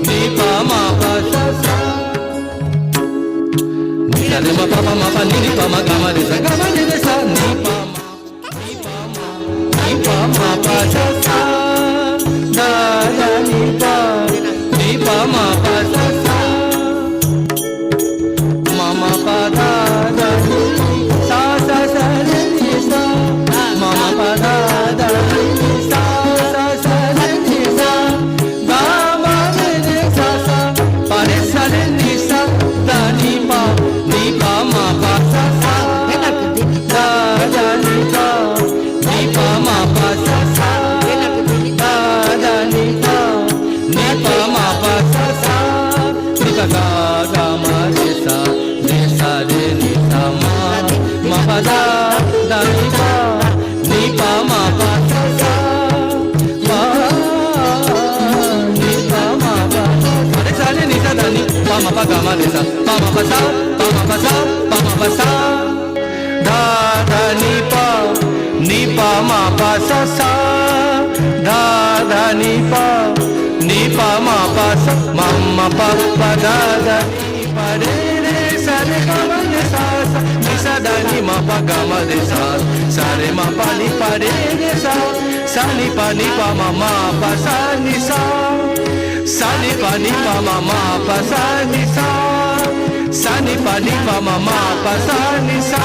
ni pa ma pa sa sa ni sa re ma pa ma pa ni pa ma ga ma re sa ni pa ma pa sa sa da da ni pa ma pa sa sa ma ma pa da da sa sa sa re ni sa ma ma pa da da sa sa sa re ni sa ga ma re sa sa pa re sa re ni sa da ni pa ma pa sa sa da da ni pa ma pa sa sa da da ni pa ma pa sa sa ni pa ga ma re sa re ni sa ma pa da da ni pa ma pa sa sa ma ni pa ma pa re sa re ni sa da ni pa ma pa ga ma re sa pa ma pa sa da da ni pa ma pa sa sa da da ni pa ma pa sa ma ma pa pa da da ni pa re re sa re ga ma re sa sa ni sa da ni ma pa ga ma re sa re ma pa ni pa re re sa ni pa ma pa sa ni ni pa ma pa sa ni sa ni pa ma pa sa ni sa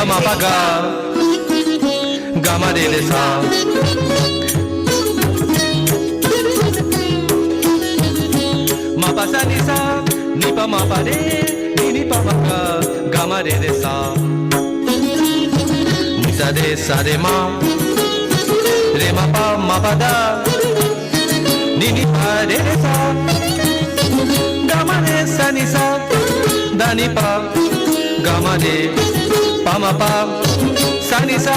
ma pa ga ma re re sa ma pa sa ni pa ma pa re ni pa ma ga ma re re sa ni sa re ma pa da ni pa re re sa ga ma re sa ni sa da ni pa ga ma re pa ma pa sa ni sa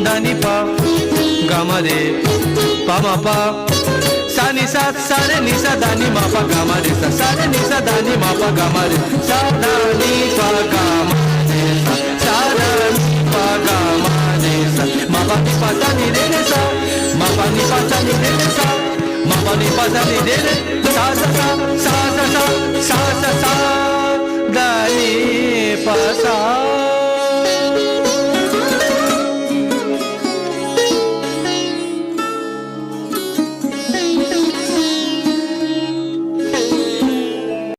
da ni pa ga ma re pa ma pa sa ni sa re ni sa da ni ma pa ga ma re sa re ni sa da ni ma pa ga ma re sa da ni pa ga ma re sa da ni pa ga ma re sa ma pa ni pa sa ni re re sa ma pa ni pa sa ni re re sa ma pa ni pa sa ni re re sa